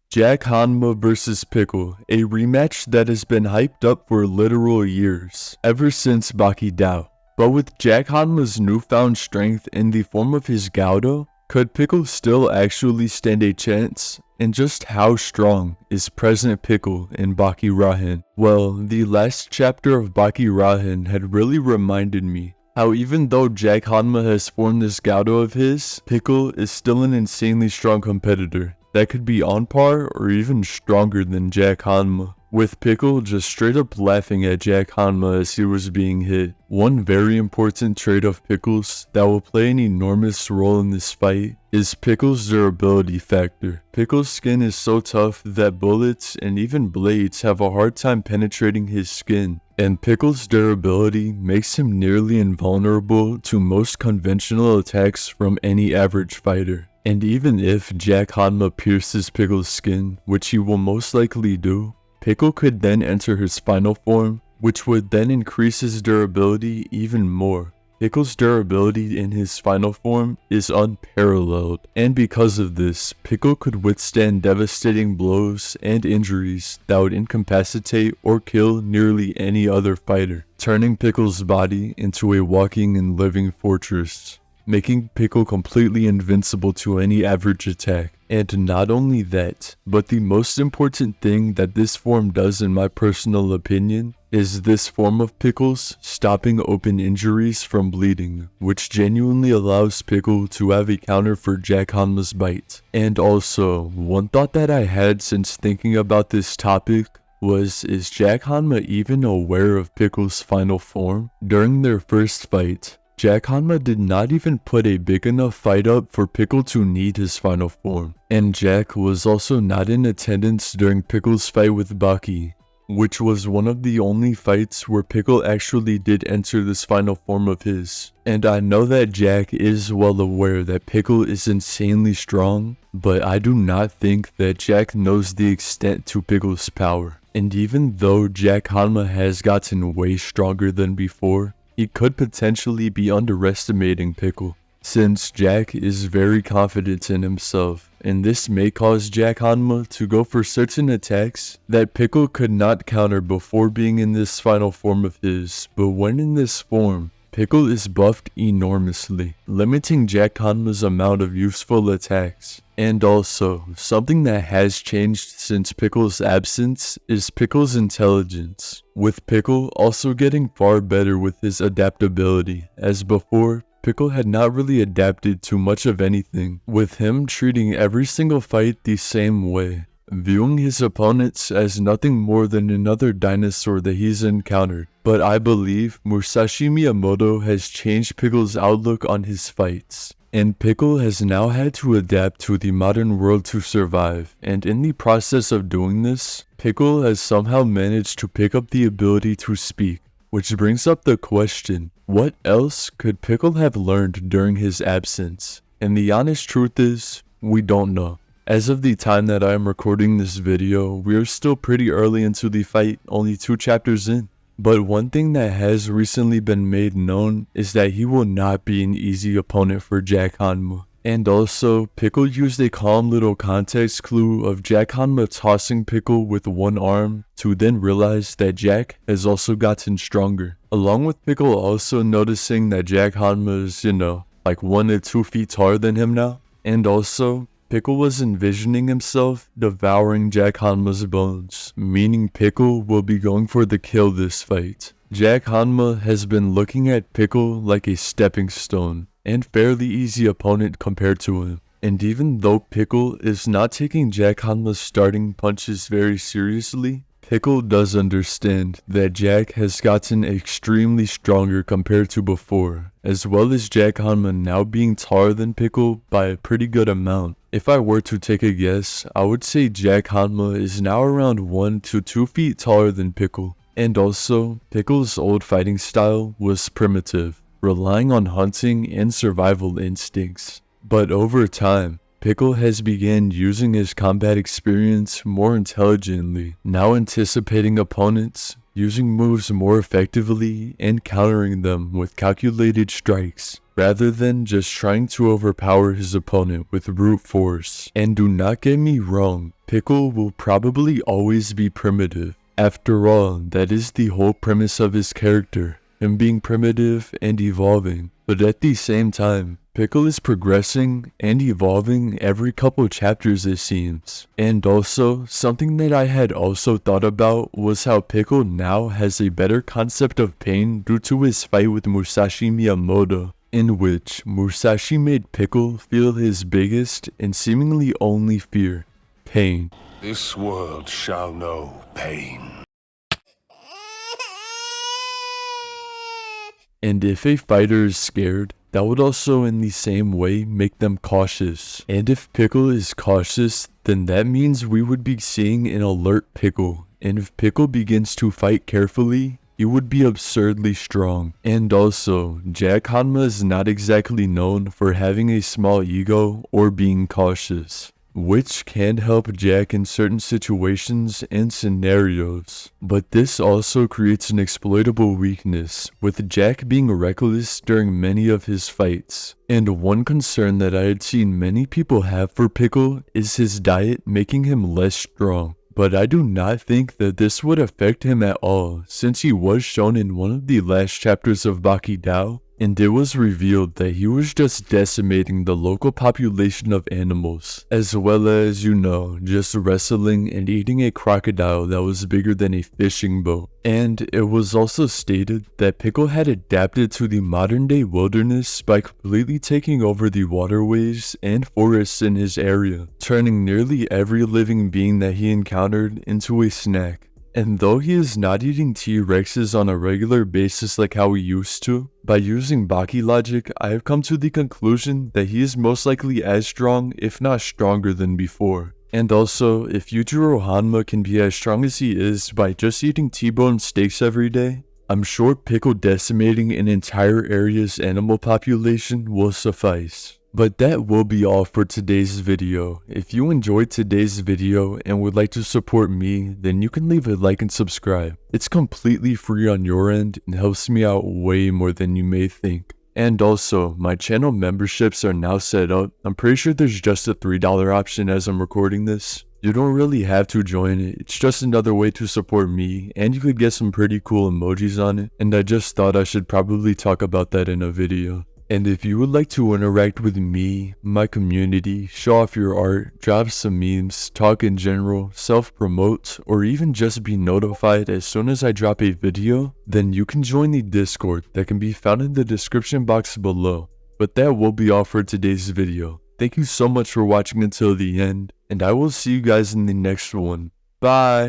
Jack Hanma vs Pickle, a rematch that has been hyped up for literal years, ever since Baki Rahen. But with Jack Hanma's newfound strength in the form of his Gaudo, could Pickle still actually stand a chance? And just how strong is President Pickle in Baki Rahen? Well, the last chapter of Baki Rahen had really reminded me how even though Jack Hanma has formed this Gaudo of his, Pickle is still an insanely strong competitor that could be on par or even stronger than Jack Hanma, with Pickle just straight up laughing at Jack Hanma as he was being hit. One very important trait of Pickle's that will play an enormous role in this fight is Pickle's durability factor. Pickle's skin is so tough that bullets and even blades have a hard time penetrating his skin, and Pickle's durability makes him nearly invulnerable to most conventional attacks from any average fighter. And even if Jack Hanma pierces Pickle's skin, which he will most likely do, Pickle could then enter his final form, which would then increase his durability even more. Pickle's durability in his final form is unparalleled, and because of this, Pickle could withstand devastating blows and injuries that would incapacitate or kill nearly any other fighter, turning Pickle's body into a walking and living fortress, making Pickle completely invincible to any average attack. And not only that, but the most important thing that this form does in my personal opinion is this form of Pickle's stopping open injuries from bleeding, which genuinely allows Pickle to have a counter for Jack Hanma's bite. And also, one thought that I had since thinking about this topic was, is Jack Hanma even aware of Pickle's final form? During their first fight, Jack Hanma did not even put a big enough fight up for Pickle to need his final form. And Jack was also not in attendance during Pickle's fight with Baki, which was one of the only fights where Pickle actually did enter this final form of his. And I know that Jack is well aware that Pickle is insanely strong, but I do not think that Jack knows the extent to Pickle's power. And even though Jack Hanma has gotten way stronger than before, he could potentially be underestimating Pickle, since Jack is very confident in himself, and this may cause Jack Hanma to go for certain attacks that Pickle could not counter before being in this final form of his. But when in this form, Pickle is buffed enormously, limiting Jack Hanma's amount of useful attacks. And also, something that has changed since Pickle's absence is Pickle's intelligence, with Pickle also getting far better with his adaptability, as before, Pickle had not really adapted to much of anything, with him treating every single fight the same way, viewing his opponents as nothing more than another dinosaur that he's encountered. But I believe Musashi Miyamoto has changed Pickle's outlook on his fights, and Pickle has now had to adapt to the modern world to survive, and in the process of doing this, Pickle has somehow managed to pick up the ability to speak, which brings up the question, what else could Pickle have learned during his absence? And the honest truth is, we don't know. As of the time that I am recording this video, we are still pretty early into the fight, only 2 chapters in. But one thing that has recently been made known is that he will not be an easy opponent for Jack Hanma. And also, Pickle used a calm little context clue of Jack Hanma tossing Pickle with one arm to then realize that Jack has also gotten stronger. Along with Pickle also noticing that Jack Hanma is, like 1 to 2 feet taller than him now. And also, Pickle was envisioning himself devouring Jack Hanma's bones, meaning Pickle will be going for the kill this fight. Jack Hanma has been looking at Pickle like a stepping stone and fairly easy opponent compared to him. And even though Pickle is not taking Jack Hanma's starting punches very seriously, Pickle does understand that Jack has gotten extremely stronger compared to before, as well as Jack Hanma now being taller than Pickle by a pretty good amount. If I were to take a guess, I would say Jack Hanma is now around 1 to 2 feet taller than Pickle. And also, Pickle's old fighting style was primitive, relying on hunting and survival instincts. But over time, Pickle has begun using his combat experience more intelligently, now anticipating opponents, using moves more effectively and countering them with calculated strikes, rather than just trying to overpower his opponent with brute force. And do not get me wrong, Pickle will probably always be primitive. After all, that is the whole premise of his character, him being primitive and evolving. But at the same time, Pickle is progressing and evolving every couple chapters it seems. And also, something that I had also thought about was how Pickle now has a better concept of pain due to his fight with Musashi Miyamoto, in which Musashi made Pickle feel his biggest and seemingly only fear: pain. This world shall know pain. And if a fighter is scared, that would also in the same way make them cautious. And if Pickle is cautious, then that means we would be seeing an alert Pickle. And if Pickle begins to fight carefully, he would be absurdly strong. And also, Jack Hanma is not exactly known for having a small ego or being cautious, which can help Jack in certain situations and scenarios. But this also creates an exploitable weakness, with Jack being reckless during many of his fights. And one concern that I had seen many people have for Pickle is his diet making him less strong. But I do not think that this would affect him at all, since he was shown in one of the last chapters of Baki Dao, and it was revealed that he was just decimating the local population of animals, as well as, just wrestling and eating a crocodile that was bigger than a fishing boat. And it was also stated that Pickle had adapted to the modern day wilderness by completely taking over the waterways and forests in his area, turning nearly every living being that he encountered into a snack. And though he is not eating T-Rexes on a regular basis like how he used to, by using Baki logic, I have come to the conclusion that he is most likely as strong, if not stronger than before. And also, if Yujiro Hanma can be as strong as he is by just eating T-bone steaks every day, I'm sure Pickle decimating an entire area's animal population will suffice. But that will be all for today's video. If you enjoyed today's video and would like to support me, then you can leave a like and subscribe. It's completely free on your end and helps me out way more than you may think. And also, my channel memberships are now set up. I'm pretty sure there's just a $3 option as I'm recording this. You don't really have to join it, it's just another way to support me, and you could get some pretty cool emojis on it, and I just thought I should probably talk about that in a video. And if you would like to interact with me, my community, show off your art, drop some memes, talk in general, self-promote, or even just be notified as soon as I drop a video, then you can join the Discord that can be found in the description box below. But that will be all for today's video. Thank you so much for watching until the end, and I will see you guys in the next one. Bye!